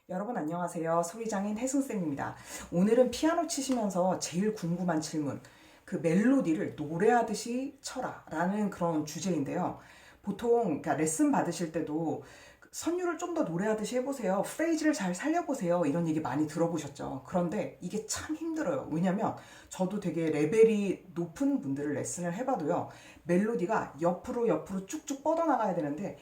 여러분 안녕하세요. 소리장인 혜승쌤입니다. 오늘은 피아노 치시면서 제일 궁금한 질문, 그 멜로디를 노래하듯이 쳐라 라는 그런 주제인데요. 보통 그러니까 레슨 받으실 때도 선율을 좀 더 노래하듯이 해보세요. 프레이즈를 잘 살려보세요. 이런 얘기 많이 들어보셨죠. 그런데 이게 참 힘들어요. 왜냐면 저도 되게 레벨이 높은 분들을 레슨을 해봐도요. 멜로디가 옆으로 쭉쭉 뻗어나가야 되는데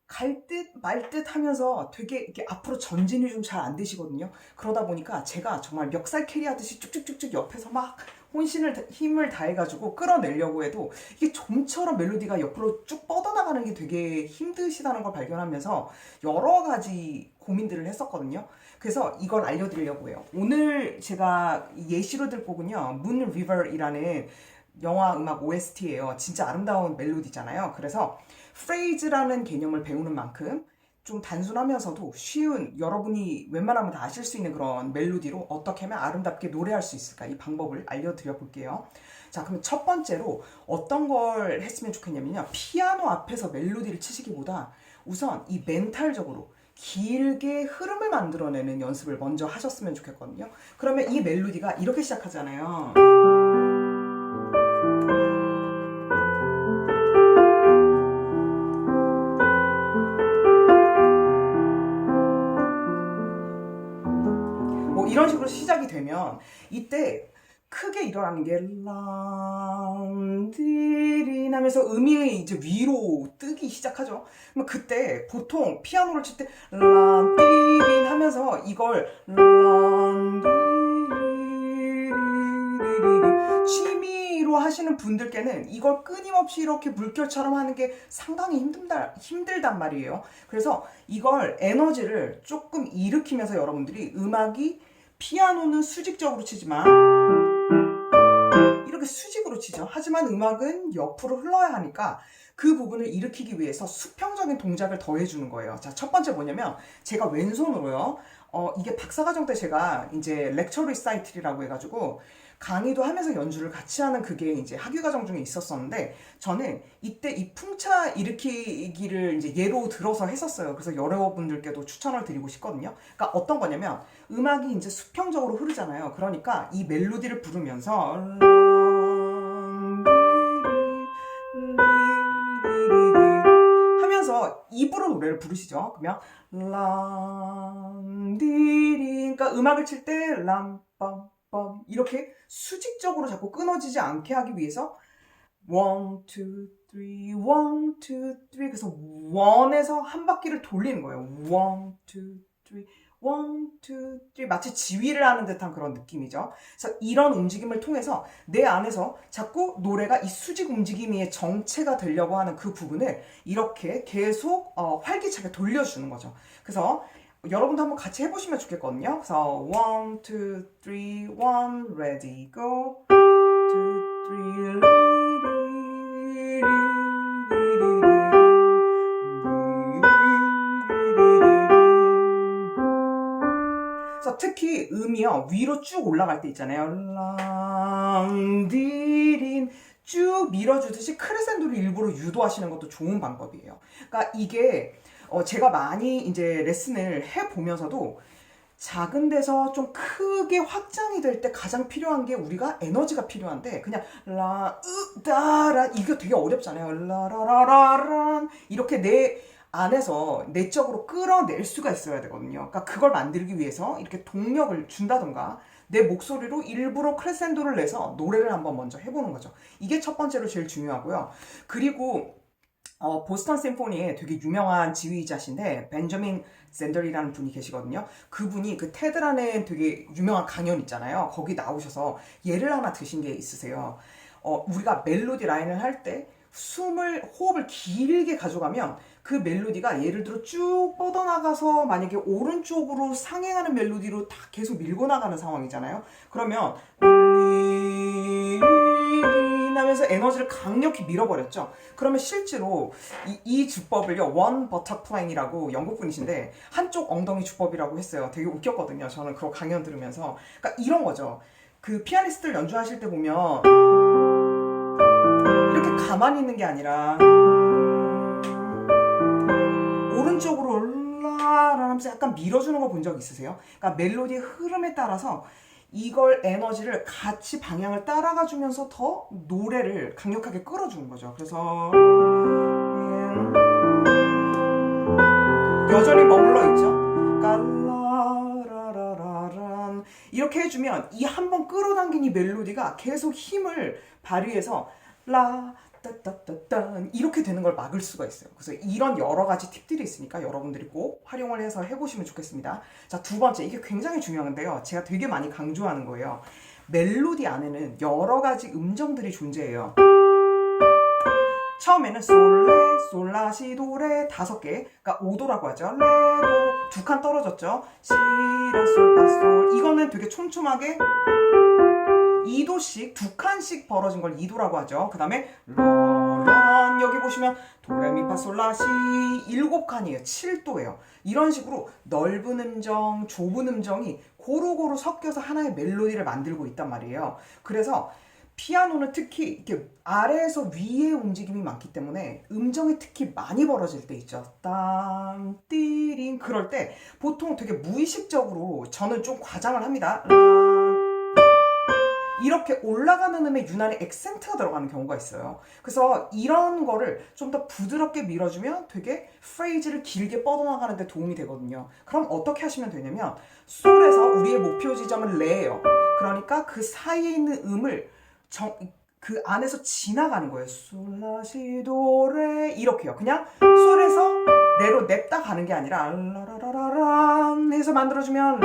갈 듯 말 듯 하면서 되게 이렇게 앞으로 전진이 좀 잘 안 되시거든요. 그러다 보니까 제가 정말 멱살 캐리 하듯이 쭉쭉쭉쭉 옆에서 막 힘을 다해가지고 끌어내려고 해도 이게 좀처럼 멜로디가 옆으로 쭉 뻗어나가는 게 되게 힘드시다는 걸 발견하면서 여러 가지 고민들을 했었거든요. 그래서 이걸 알려드리려고 해요. 오늘 제가 예시로 들 곡은요, 문 리버이라는 영화 음악 OST예요. 진짜 아름다운 멜로디잖아요. 그래서 프레이즈라는 개념을 배우는 만큼 좀 단순하면서도 쉬운, 여러분이 웬만하면 다 아실 수 있는 그런 멜로디로 어떻게 하면 아름답게 노래할 수 있을까, 이 방법을 알려드려 볼게요. 자, 그러면 첫 번째로 어떤 걸 했으면 좋겠냐면요, 피아노 앞에서 멜로디를 치시기보다 우선 이 멘탈적으로 길게 흐름을 만들어내는 연습을 먼저 하셨으면 좋겠거든요. 그러면 이 멜로디가 이렇게 시작하잖아요. 뭐 이런 식으로 시작이 되면 이때 크게 일어나는 게 람디린 하면서 음이 이제 위로 뜨기 시작하죠. 그럼 그때 보통 피아노를 칠 때 람디린 하면서 이걸 람디리리리 취미로 하시는 분들께는 이걸 끊임없이 이렇게 물결처럼 하는 게 상당히 힘들단 말이에요. 그래서 이걸 에너지를 조금 일으키면서 여러분들이 음악이 피아노는 수직적으로 치지만 이렇게 수직으로 치죠. 하지만 음악은 옆으로 흘러야 하니까 그 부분을 일으키기 위해서 수평적인 동작을 더해주는 거예요. 자, 첫 번째 뭐냐면 제가 왼손으로요. 이게 박사과정 때 제가 이제 렉처 리사이틀이라고 해가지고 강의도 하면서 연주를 같이 하는 그게 이제 학위과정 중에 있었었는데 저는 이때 이 풍차 일으키기를 이제 예로 들어서 했었어요. 그래서 여러분들께도 추천을 드리고 싶거든요. 그러니까 어떤 거냐면 음악이 이제 수평적으로 흐르잖아요. 그러니까 이 멜로디를 부르면서 하면서 입으로 노래를 부르시죠. 그러면 람디리, 그러니까 음악을 칠 때 람빰 이렇게 수직적으로 자꾸 끊어지지 않게 하기 위해서 1, 2, 3, 1, 2, 3 그래서 1에서 한 바퀴를 돌리는 거예요. 1, 2, 3, 1, 2, 3 마치 지휘를 하는 듯한 그런 느낌이죠. 그래서 이런 움직임을 통해서 내 안에서 자꾸 노래가 이 수직 움직임의 정체가 되려고 하는 그 부분을 이렇게 계속 활기차게 돌려주는 거죠. 그래서 여러분도 한번 같이 해보시면 좋겠거든요. 그래서 1, 2, 3, 1, ready, go 2, 3, 그래서 특히 음이요 위로 쭉 올라갈 때 있잖아요. 랑디린 쭉 밀어주듯이 크레센도를 일부러 유도하시는 것도 좋은 방법이에요. 그러니까 이게 제가 많이 이제 레슨을 해보면서도 작은 데서 좀 크게 확장이 될 때 가장 필요한 게 우리가 에너지가 필요한데 그냥 라으다라 이거 되게 어렵잖아요. 라라라라란 이렇게 내 안에서 내적으로 끌어낼 수가 있어야 되거든요. 그러니까 그걸 만들기 위해서 이렇게 동력을 준다던가 내 목소리로 일부러 크레센도를 내서 노래를 한번 먼저 해보는 거죠. 이게 첫 번째로 제일 중요하고요. 그리고 보스턴 심포니의 되게 유명한 지휘자신데 벤저민 샌더리라는 분이 계시거든요. 그분이 그 테드라는 되게 유명한 강연 있잖아요. 거기 나오셔서 예를 하나 드신 게 있으세요. 우리가 멜로디 라인을 할 때 호흡을 길게 가져가면 그 멜로디가 예를 들어 쭉 뻗어나가서 만약에 오른쪽으로 상행하는 멜로디로 다 계속 밀고 나가는 상황이잖아요. 그러면 하면서 에너지를 강력히 밀어버렸죠. 그러면 실제로 이 주법을요, 원 버터플라잉이라고 영국 분이신데 한쪽 엉덩이 주법이라고 했어요. 되게 웃겼거든요. 저는 그거 강연 들으면서. 그러니까 이런 거죠. 그 피아니스트를 연주하실 때 보면 이렇게 가만히 있는 게 아니라 오른쪽으로 라라 하면서 약간 밀어주는 거 본 적 있으세요? 그러니까 멜로디의 흐름에 따라서 이걸 에너지를 같이 방향을 따라가 주면서 더 노래를 강력하게 끌어주는 거죠. 그래서 여전히 머물러 있죠. 깔라라라란 이렇게 해주면 이 한 번 끌어당긴 이 멜로디가 계속 힘을 발휘해서 라 따따따딴 이렇게 되는 걸 막을 수가 있어요. 그래서 이런 여러 가지 팁들이 있으니까 여러분들이 꼭 활용을 해서 해보시면 좋겠습니다. 자, 두 번째, 이게 굉장히 중요한데요. 제가 되게 많이 강조하는 거예요. 멜로디 안에는 여러 가지 음정들이 존재해요. 처음에는 솔레, 솔라시도레 5개, 그러니까 5도라고 하죠. 레도 2칸 떨어졌죠. 시레, 솔파솔 이거는 되게 촘촘하게 2도씩 2칸씩 벌어진 걸 2도라고 하죠. 그 다음에 러런 여기 보시면 도레미파솔라시 7칸이에요. 7도예요. 이런 식으로 넓은 음정, 좁은 음정이 고루고루 섞여서 하나의 멜로디를 만들고 있단 말이에요. 그래서 피아노는 특히 이렇게 아래에서 위에 움직임이 많기 때문에 음정이 특히 많이 벌어질 때 있죠. 땀, 띠링 그럴 때 보통 되게 무의식적으로 저는 좀 과장을 합니다. 이렇게 올라가는 음에 유난히 액센트가 들어가는 경우가 있어요. 그래서 이런 거를 좀 더 부드럽게 밀어주면 되게 프레이즈를 길게 뻗어나가는 데 도움이 되거든요. 그럼 어떻게 하시면 되냐면 솔에서 우리의 목표 지점은 레예요. 그러니까 그 사이에 있는 음을 그 안에서 지나가는 거예요. 솔라시도레 이렇게요. 그냥 솔에서 레로 냅다 가는 게 아니라 라라라라란 해서 만들어주면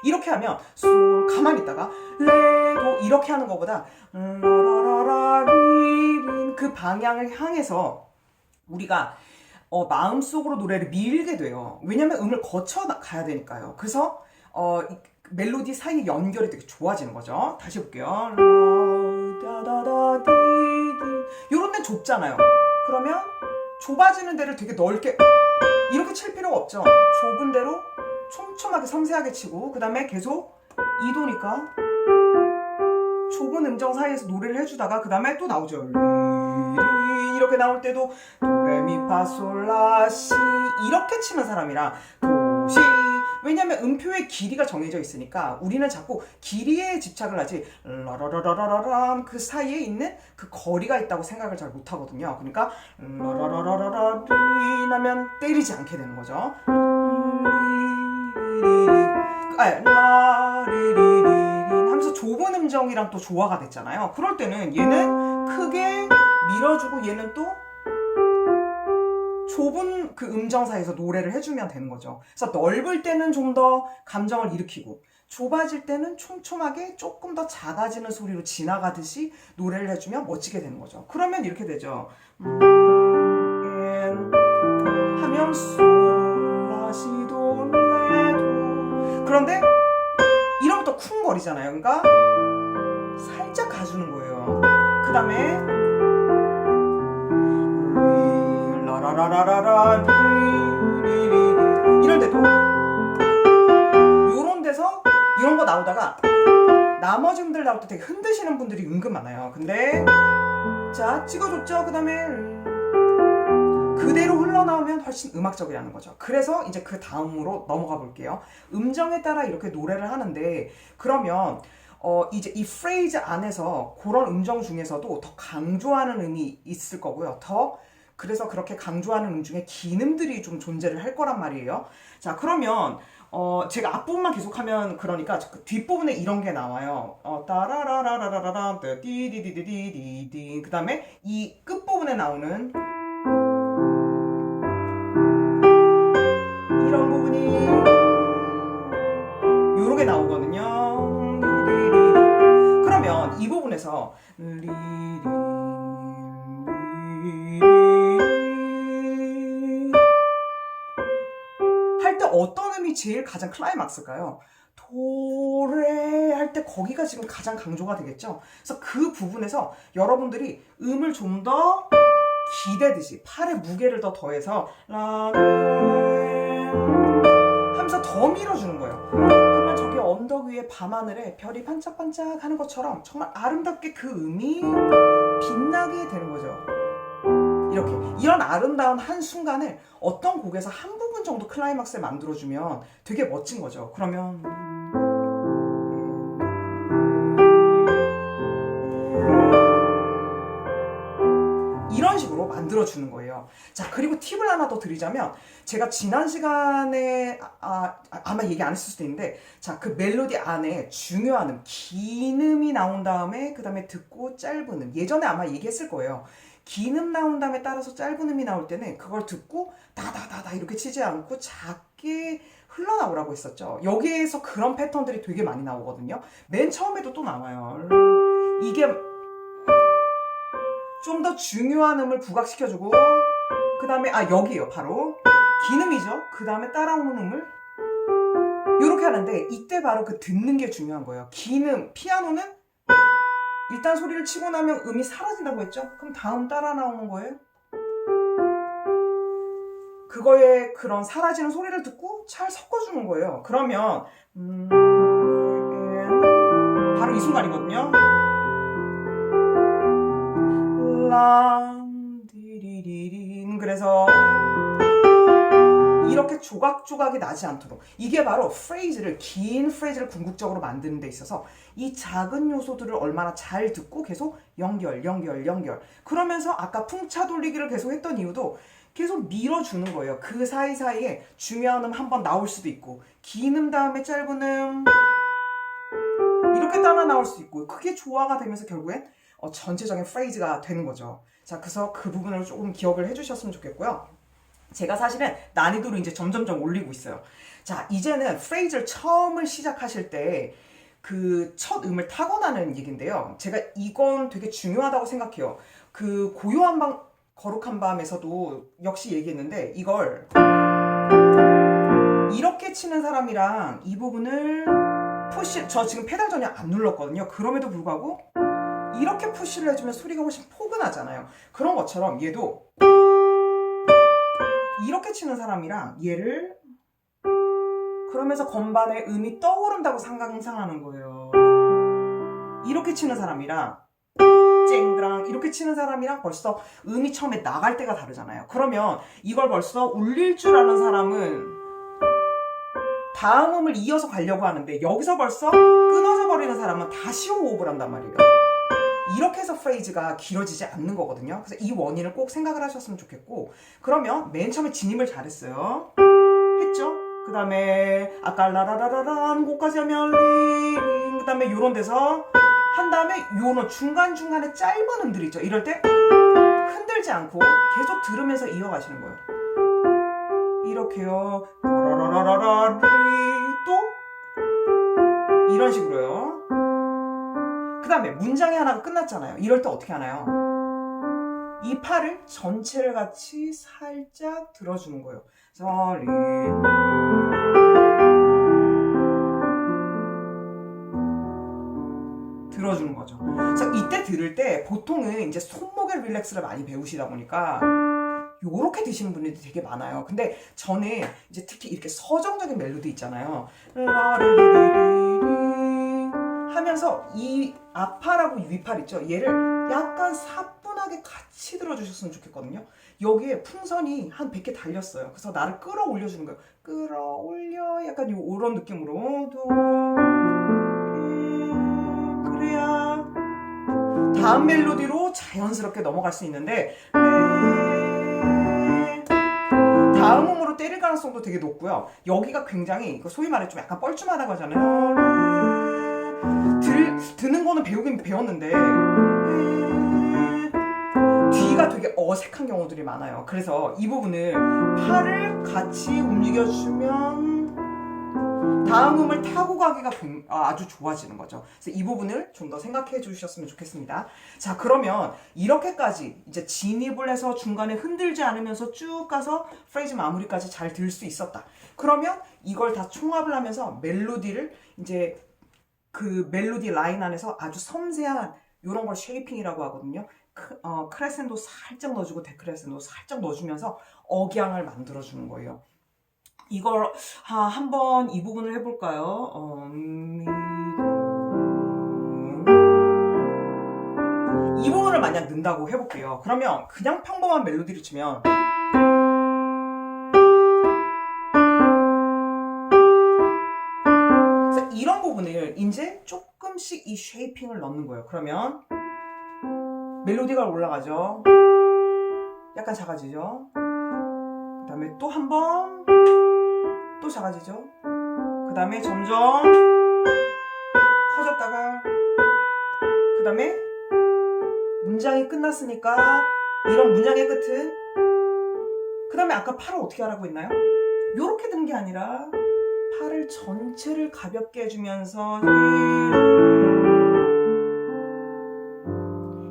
이렇게 하면 솔 가만히 있다가 레도 이렇게 하는 것보다 라라라라리린 그 방향을 향해서 우리가 마음속으로 노래를 밀게 돼요. 왜냐면 음을 거쳐 가야 되니까요. 그래서 멜로디 사이 연결이 되게 좋아지는 거죠. 다시 볼게요. 요런 데는 좁잖아요. 그러면 좁아지는 데를 되게 넓게 이렇게 칠 필요가 없죠. 좁은 데로 촘촘하게 섬세하게 치고 그 다음에 계속 2도니까 좁은 음정 사이에서 노래를 해주다가 그 다음에 또 나오죠. 이렇게 나올 때도 도레미파솔라시 이렇게 치는 사람이랑 도시 왜냐면 음표의 길이가 정해져 있으니까 우리는 자꾸 길이에 집착을 하지 라라라라라람 그 사이에 있는 그 거리가 있다고 생각을 잘 못하거든요. 그러니까 라라라라라리 하면 때리지 않게 되는 거죠. 라리리리린 하면서 좁은 음정이랑 또 조화가 됐잖아요. 그럴 때는 얘는 크게 밀어주고 얘는 또 좁은 그 음정 사이에서 노래를 해주면 되는 거죠. 그래서 넓을 때는 좀 더 감정을 일으키고 좁아질 때는 촘촘하게 조금 더 작아지는 소리로 지나가듯이 노래를 해주면 멋지게 되는 거죠. 그러면 이렇게 되죠. 하면 솔라시도 레도 그런데 이러면 또 쿵거리잖아요. 그러니까 살짝 가주는 거예요. 그 다음에 라라라라라 이런 데도 요런 데서 이런 거 나오다가 나머지 분들 나올 때 되게 흔드시는 분들이 은근 많아요. 근데 자 찍어줬죠. 그 다음에 그대로 흘러나오면 훨씬 음악적이라는 거죠. 그래서 이제 그 다음으로 넘어가 볼게요. 음정에 따라 이렇게 노래를 하는데 그러면 이제 이 프레이즈 안에서 그런 음정 중에서도 더 강조하는 음이 있을 거고요. 그래서 그렇게 강조하는 음 중에 긴 음들이 좀 존재를 할 거란 말이에요. 자, 그러면 제가 앞부분만 계속하면 그러니까 그 뒷부분에 이런 게 나와요. 따라라라라라라 띠디디디디디디 그 다음에 이 끝부분에 나오는 이런 부분이 요렇게 나오거든요. 그러면 이 부분에서 할 때 어떤 음이 제일 가장 클라이막스일까요? 도레 할 때 거기가 지금 가장 강조가 되겠죠. 그래서 그 부분에서 여러분들이 음을 좀 더 기대듯이 팔의 무게를 더 더해서 하면서 더 밀어주는 거예요. 그러면 저기 언덕 위에 밤하늘에 별이 반짝반짝 하는 것처럼 정말 아름답게 그 음이 빛나게 되는 거죠. 이렇게 이런 아름다운 한 순간을 어떤 곡에서 한 부분 정도 클라이막스에 만들어주면 되게 멋진 거죠. 그러면 이런 식으로 만들어주는 거예요. 자, 그리고 팁을 하나 더 드리자면, 제가 지난 시간에 아마 얘기 안 했을 수도 있는데, 자, 그 멜로디 안에 중요한 긴 음이 나온 다음에 그 다음에 듣고 짧은 음, 예전에 아마 얘기했을 거예요. 긴 음 나온 다음에 따라서 짧은 음이 나올 때는 그걸 듣고 다다다다 이렇게 치지 않고 작게 흘러나오라고 했었죠. 여기에서 그런 패턴들이 되게 많이 나오거든요. 맨 처음에도 또 나와요. 이게 좀 더 중요한 음을 부각시켜주고, 그 다음에 여기에요. 바로 긴 음이죠. 그 다음에 따라오는 음을 이렇게 하는데, 이때 바로 그 듣는 게 중요한 거예요. 긴 음, 피아노는 일단 소리를 치고 나면 음이 사라진다고 했죠. 그럼 다음 따라 나오는 거예요. 그거에 그런 사라지는 소리를 듣고 잘 섞어주는 거예요. 그러면 바로 이 순간이거든요. 람디리리린. 그래서 이렇게 조각조각이 나지 않도록, 이게 바로 프레이즈를, 긴 프레이즈를 궁극적으로 만드는 데 있어서 이 작은 요소들을 얼마나 잘 듣고 계속 연결 그러면서 아까 풍차 돌리기를 계속 했던 이유도 계속 밀어주는 거예요. 그 사이사이에 중요한 음 한번 나올 수도 있고, 긴 음 다음에 짧은 음 이렇게 따라 나올 수 있고, 그게 조화가 되면서 결국엔 전체적인 프레이즈가 되는 거죠. 자, 그래서 그 부분을 조금 기억을 해주셨으면 좋겠고요. 제가 사실은 난이도를 이제 점점점 올리고 있어요. 자, 이제는 프레이즈를 처음을 시작하실 때 그 첫 음을 타고나는 얘기인데요. 제가 이건 되게 중요하다고 생각해요. 그 고요한 밤, 거룩한 밤에서도 역시 얘기했는데, 이걸 이렇게 치는 사람이랑 이 부분을 저 지금 페달 전혀 안 눌렀거든요. 그럼에도 불구하고 이렇게 푸시를 해주면 소리가 훨씬 포근하잖아요. 그런 것처럼 얘도 이렇게 치는 사람이랑 얘를 그러면서 건반에 음이 떠오른다고 상상하는 거예요. 이렇게 치는 사람이랑 쨍그랑 이렇게 치는 사람이랑 벌써 음이 처음에 나갈 때가 다르잖아요. 그러면 이걸 벌써 울릴 줄 아는 사람은 다음 음을 이어서 가려고 하는데, 여기서 벌써 끊어져 버리는 사람은 다시 호흡을 한단 말이에요. 이렇게 해서 프레이즈가 길어지지 않는 거거든요. 그래서 이 원인을 꼭 생각을 하셨으면 좋겠고, 그러면 맨 처음에 진입을 잘했어요. 했죠? 그 다음에 아까 라라라라란 곡까지 하면 링, 그 다음에 요런 데서 한 다음에 요런 중간중간에 짧은 음들 있죠. 이럴 때 흔들지 않고 계속 들으면서 이어가시는 거예요. 이렇게요. 라라라라라리 또 이런 식으로요. 그 다음에 문장이 하나가 끝났잖아요. 이럴 때 어떻게 하나요? 이 팔을 전체를 같이 살짝 들어주는 거예요. 서리 들어주는 거죠. 그래서 이때 들을 때 보통은 이제 손목의 릴렉스를 많이 배우시다 보니까 요렇게 드시는 분들이 되게 많아요. 근데 저는 이제 특히 이렇게 서정적인 멜로디 있잖아요. 하면서 이 앞팔하고 위팔 있죠. 얘를 약간 사뿐하게 같이 들어주셨으면 좋겠거든요. 여기에 풍선이 한 100개 달렸어요. 그래서 나를 끌어올려주는 거예요. 끌어올려, 약간 요런 느낌으로. 그래야 다음 멜로디로 자연스럽게 넘어갈 수 있는데, 다음 음으로 때릴 가능성도 되게 높고요. 여기가 굉장히 소위 말해 좀 약간 뻘쭘하다고 하잖아요. 드는 거는 배우긴 배웠는데 뒤가 되게 어색한 경우들이 많아요. 그래서 이 부분을 팔을 같이 움직여주면 다음 음을 타고 가기가 아주 좋아지는 거죠. 그래서 이 부분을 좀 더 생각해 주셨으면 좋겠습니다. 자, 그러면 이렇게까지 이제 진입을 해서 중간에 흔들지 않으면서 쭉 가서 프레이즈 마무리까지 잘 들 수 있었다. 그러면 이걸 다 총합을 하면서 멜로디를 이제 그 멜로디 라인 안에서 아주 섬세한 이런 걸 쉐이핑이라고 하거든요. 크레센도 살짝 넣어주고 데크레센도 살짝 넣어주면서 억양을 만들어주는 거예요. 이걸 한번 이 부분을 해볼까요? 이 부분을 이거를 만약 넣는다고 해볼게요. 그러면 그냥 평범한 멜로디를 치면 이런 부분을 이제 조금씩 이 쉐이핑을 넣는 거예요. 그러면 멜로디가 올라가죠. 약간 작아지죠. 그 다음에 또 한 번 또 작아지죠. 그 다음에 점점 커졌다가 그 다음에 문장이 끝났으니까 이런 문장의 끝은 그 다음에 아까 팔을 어떻게 하라고 했나요? 요렇게 드는 게 아니라 팔을 전체를 가볍게 해주면서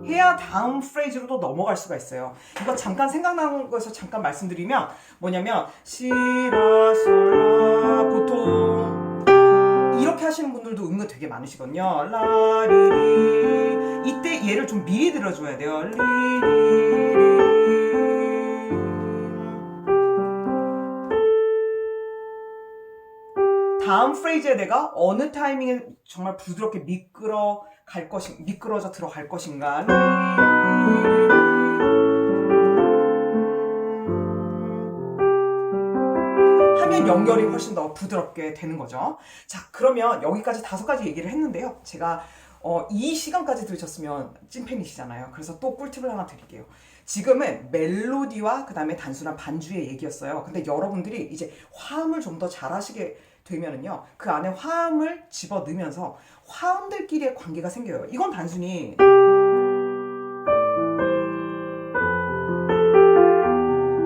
해야 다음 프레이즈로도 넘어갈 수가 있어요. 이거 잠깐 생각나는 거에서 잠깐 말씀드리면 뭐냐면 시라솔라 보통 이렇게 하시는 분들도 은근 되게 많으시거든요. 라리리 이때 얘를 좀 미리 들어줘야 돼요. 리리리 다음 프레이즈에 내가 어느 타이밍에 정말 부드럽게 미끄러져 들어갈 것인가 하면 연결이 훨씬 더 부드럽게 되는 거죠. 자, 그러면 여기까지 5가지 얘기를 했는데요. 제가 이 시간까지 들으셨으면 찐팬이시잖아요. 그래서 또 꿀팁을 하나 드릴게요. 지금은 멜로디와 그 다음에 단순한 반주의 얘기였어요. 근데 여러분들이 이제 화음을 좀 더 잘하시게 되면은요, 그 안에 화음을 집어 넣으면서 화음들끼리의 관계가 생겨요. 이건 단순히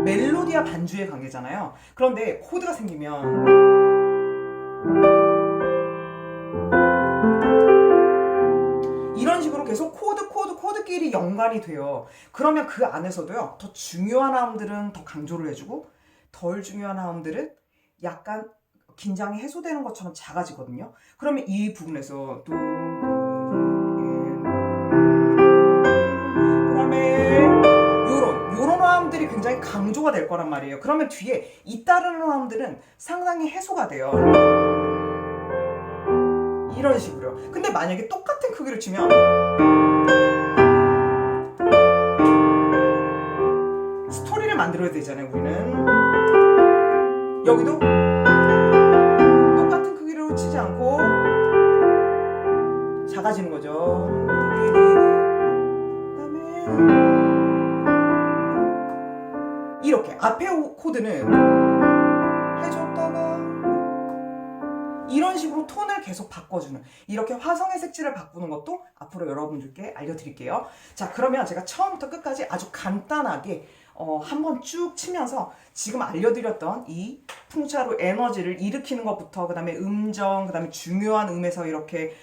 멜로디와 반주의 관계잖아요. 그런데 코드가 생기면 이런 식으로 계속 코드끼리 연관이 돼요. 그러면 그 안에서도요, 더 중요한 화음들은 더 강조를 해주고 덜 중요한 화음들은 약간 긴장이 해소되는 것처럼 작아지거든요. 그러면 이 부분에서 또 그다음에 요런 화음들이 굉장히 강조가 될 거란 말이에요. 그러면 뒤에 잇따르는 화음들은 상당히 해소가 돼요. 이런 식으로요. 근데 만약에 똑같은 크기를 치면 스토리를 만들어야 되잖아요. 우리는 여기도 치지 않고 작아지는 거죠. 그다음에 이렇게 앞에 코드는 해줬다가 이런 식으로 톤을 계속 바꿔주는 이렇게 화성의 색질을 바꾸는 것도 앞으로 여러분들께 알려드릴게요. 자, 그러면 제가 처음부터 끝까지 아주 간단하게 한번 쭉 치면서 지금 알려드렸던 이 풍차로 에너지를 일으키는 것부터 그 다음에 음정, 그 다음에 중요한 음에서 이렇게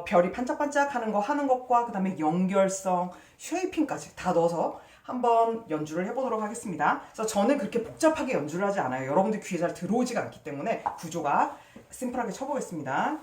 별이 반짝반짝 하는 거 하는 것과 그 다음에 연결성, 쉐이핑까지 다 넣어서 한번 연주를 해보도록 하겠습니다. 그래서 저는 그렇게 복잡하게 연주를 하지 않아요. 여러분들 귀에 잘 들어오지가 않기 때문에 구조가 심플하게 쳐보겠습니다.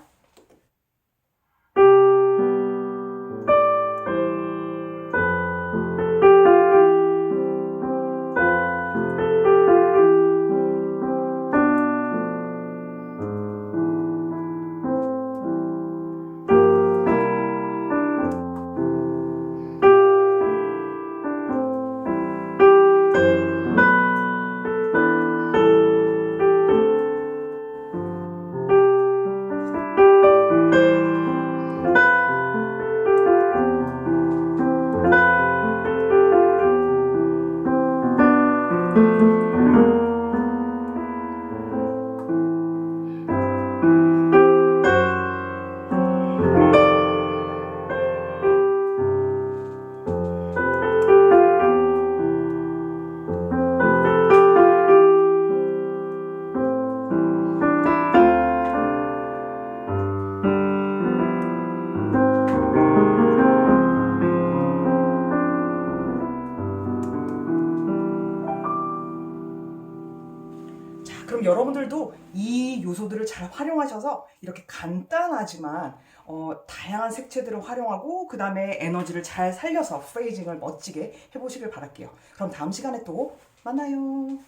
그럼 여러분들도 이 요소들을 잘 활용하셔서 이렇게 간단하지만 다양한 색채들을 활용하고 그 다음에 에너지를 잘 살려서 프레이징을 멋지게 해보시길 바랄게요. 그럼 다음 시간에 또 만나요.